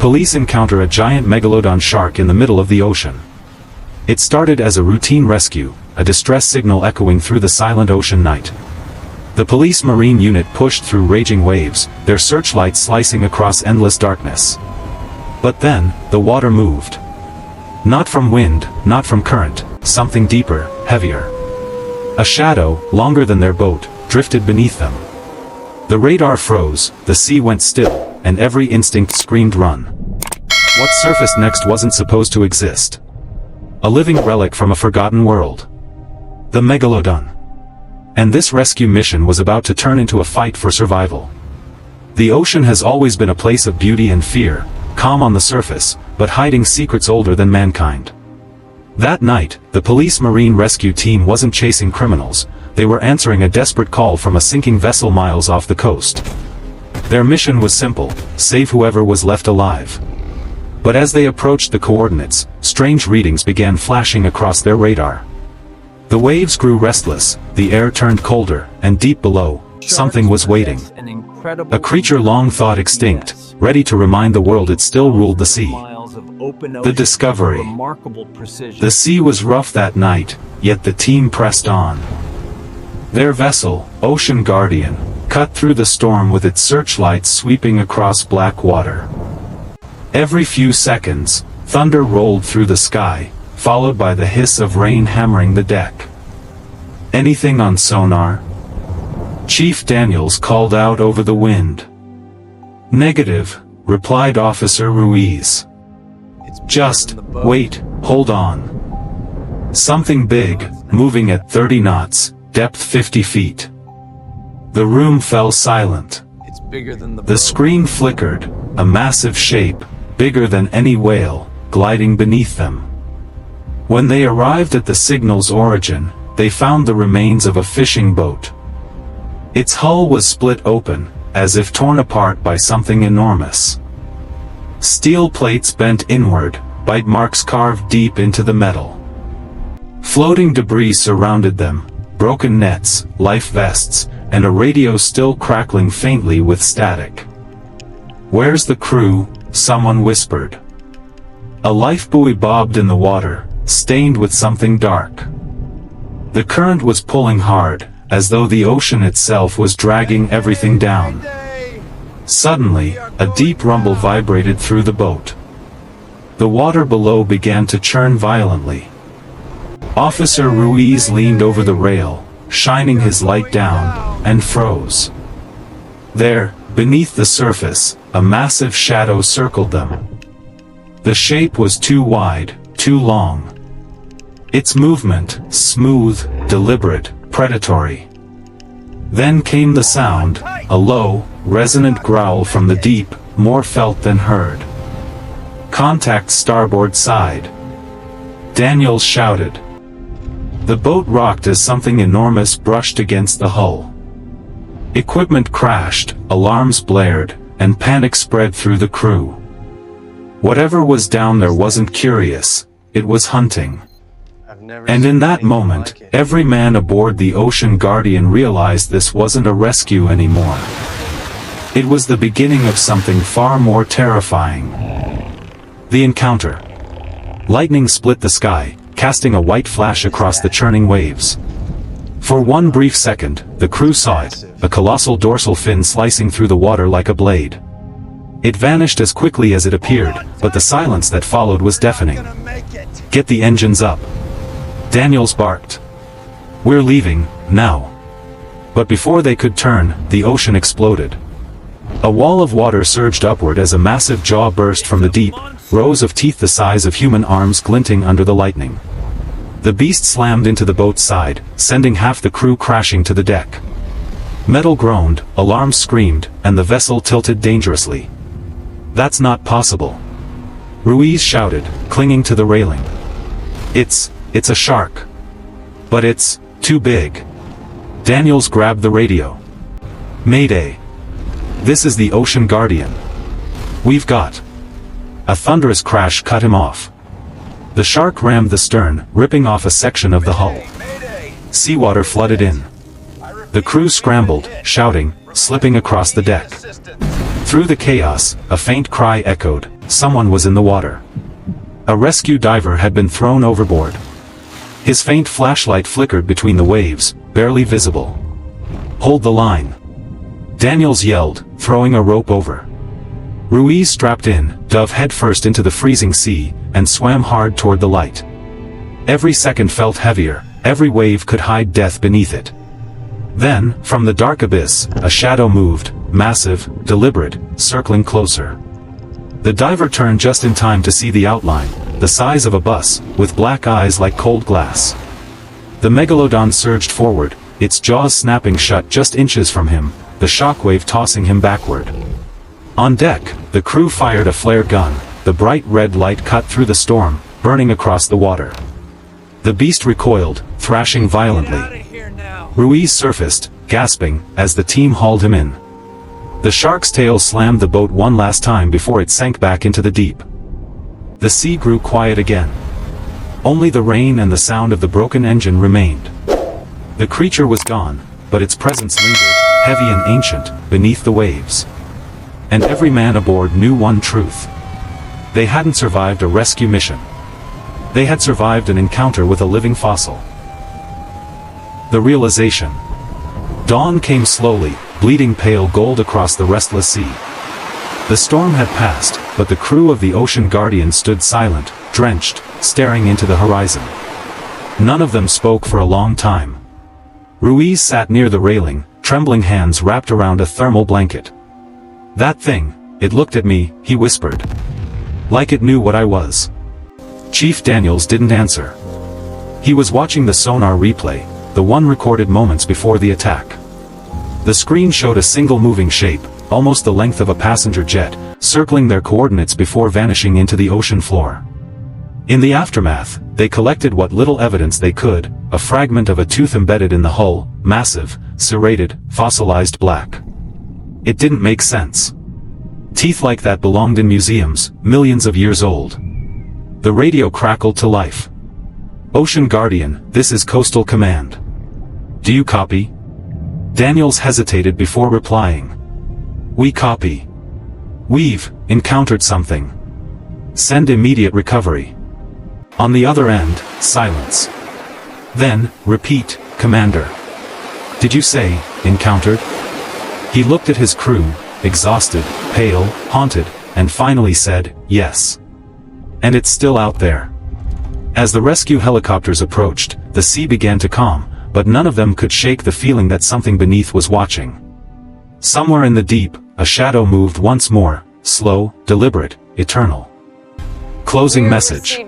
Police encounter a giant Megalodon shark in the middle of the ocean. It started as a routine rescue, a distress signal echoing through the silent ocean night. The police marine unit pushed through raging waves, their searchlights slicing across endless darkness. But then, the water moved. Not from wind, not from current, something deeper, heavier. A shadow, longer than their boat, drifted beneath them. The radar froze, the sea went still, and every instinct screamed run. What surfaced next wasn't supposed to exist. A living relic from a forgotten world. The Megalodon. And this rescue mission was about to turn into a fight for survival. The ocean has always been a place of beauty and fear, calm on the surface, but hiding secrets older than mankind. That night, the police marine rescue team wasn't chasing criminals, they were answering a desperate call from a sinking vessel miles off the coast. Their mission was simple: save whoever was left alive. But as they approached the coordinates, strange readings began flashing across their radar. The waves grew restless, the air turned colder, and deep below, something was waiting. A creature long thought extinct, ready to remind the world it still ruled the sea. The discovery. The sea was rough that night, yet the team pressed on. Their vessel, Ocean Guardian, cut through the storm with its searchlights sweeping across black water. Every few seconds, thunder rolled through the sky, followed by the hiss of rain hammering the deck. "Anything on sonar?" Chief Daniels called out over the wind. "Negative," replied Officer Ruiz. "Just wait, hold on. Something big, moving at 30 knots, depth 50 feet. The room fell silent. The screen flickered, a massive shape, bigger than any whale, gliding beneath them. When they arrived at the signal's origin, they found the remains of a fishing boat. Its hull was split open, as if torn apart by something enormous. Steel plates bent inward, bite marks carved deep into the metal. Floating debris surrounded them, broken nets, life vests, and a radio still crackling faintly with static. "Where's the crew?" someone whispered. A lifebuoy bobbed in the water, stained with something dark. The current was pulling hard, as though the ocean itself was dragging everything down. Suddenly, a deep rumble vibrated through the boat. The water below began to churn violently. Officer Ruiz leaned over the rail, shining his light down, and froze. There, beneath the surface, a massive shadow circled them. The shape was too wide, too long. Its movement, smooth, deliberate, predatory. Then came the sound, a low, resonant growl from the deep, more felt than heard. "Contact starboard side," Daniels shouted. The boat rocked as something enormous brushed against the hull. Equipment crashed, alarms blared, and panic spread through the crew. Whatever was down there wasn't curious, it was hunting. And in that moment, every man aboard the Ocean Guardian realized this wasn't a rescue anymore. It was the beginning of something far more terrifying. The encounter. Lightning split the sky, casting a white flash across the churning waves. For one brief second, the crew saw it, a colossal dorsal fin slicing through the water like a blade. It vanished as quickly as it appeared, but the silence that followed was deafening. "Get the engines up," Daniels barked. "We're leaving, now." But before they could turn, the ocean exploded. A wall of water surged upward as a massive jaw burst from the deep, rows of teeth the size of human arms glinting under the lightning. The beast slammed into the boat's side, sending half the crew crashing to the deck. Metal groaned, alarms screamed, and the vessel tilted dangerously. "That's not possible," Ruiz shouted, clinging to the railing. It's a shark. But it's too big." Daniels grabbed the radio. "Mayday. This is the Ocean Guardian. We've got..." A thunderous crash cut him off. The shark rammed the stern, ripping off a section of the hull. Seawater flooded in. The crew scrambled, shouting, slipping across the deck. Through the chaos, a faint cry echoed, someone was in the water. A rescue diver had been thrown overboard. His faint flashlight flickered between the waves, barely visible. "Hold the line!" Daniels yelled, throwing a rope over. Ruiz strapped in, dove headfirst into the freezing sea, and swam hard toward the light. Every second felt heavier, every wave could hide death beneath it. Then, from the dark abyss, a shadow moved, massive, deliberate, circling closer. The diver turned just in time to see the outline, the size of a bus, with black eyes like cold glass. The Megalodon surged forward, its jaws snapping shut just inches from him, the shockwave tossing him backward. On deck, the crew fired a flare gun, the bright red light cut through the storm, burning across the water. The beast recoiled, thrashing violently. Ruiz surfaced, gasping, as the team hauled him in. The shark's tail slammed the boat one last time before it sank back into the deep. The sea grew quiet again. Only the rain and the sound of the broken engine remained. The creature was gone, but its presence lingered, heavy and ancient, beneath the waves. And every man aboard knew one truth. They hadn't survived a rescue mission. They had survived an encounter with a living fossil. The realization. Dawn came slowly, bleeding pale gold across the restless sea. The storm had passed, but the crew of the Ocean Guardian stood silent, drenched, staring into the horizon. None of them spoke for a long time. Ruiz sat near the railing, trembling hands wrapped around a thermal blanket. "That thing, it looked at me," he whispered. "Like it knew what I was." Chief Daniels didn't answer. He was watching the sonar replay, the one recorded moments before the attack. The screen showed a single moving shape, almost the length of a passenger jet, circling their coordinates before vanishing into the ocean floor. In the aftermath, they collected what little evidence they could, a fragment of a tooth embedded in the hull, massive, serrated, fossilized black. It didn't make sense. Teeth like that belonged in museums, millions of years old. The radio crackled to life. "Ocean Guardian, this is Coastal Command. Do you copy?" Daniels hesitated before replying. "We copy. We've encountered something. Send immediate recovery." On the other end, silence. Then, "Repeat, Commander. Did you say, encountered?" He looked at his crew, exhausted, pale, haunted, and finally said, "Yes. And it's still out there." As the rescue helicopters approached, the sea began to calm, but none of them could shake the feeling that something beneath was watching. Somewhere in the deep, a shadow moved once more, slow, deliberate, eternal. Closing message.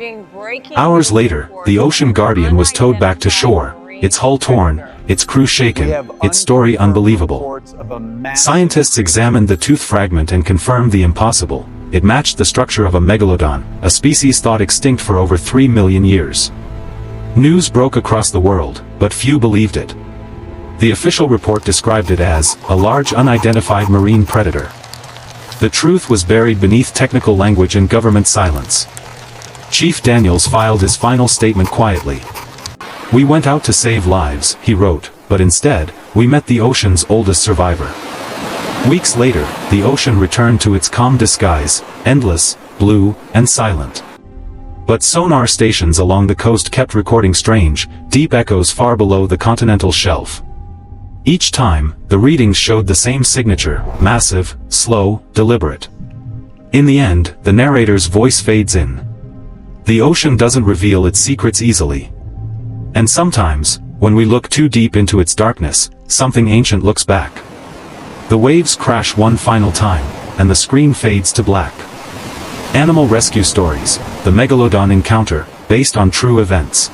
Hours later, the Ocean Guardian was towed back to shore, its hull torn, its crew shaken, its story unbelievable. Scientists examined the tooth fragment and confirmed the impossible. It matched the structure of a megalodon, a species thought extinct for over 3 million years. News broke across the world, but few believed it. The official report described it as a large unidentified marine predator. The truth was buried beneath technical language and government silence. Chief Daniels filed his final statement quietly. "We went out to save lives," he wrote, "but instead, we met the ocean's oldest survivor." Weeks later, the ocean returned to its calm disguise, endless, blue, and silent. But sonar stations along the coast kept recording strange, deep echoes far below the continental shelf. Each time, the readings showed the same signature, massive, slow, deliberate. In the end, the narrator's voice fades in. The ocean doesn't reveal its secrets easily. And sometimes, when we look too deep into its darkness, something ancient looks back. The waves crash one final time, and the screen fades to black. Animal rescue stories, the Megalodon encounter, based on true events.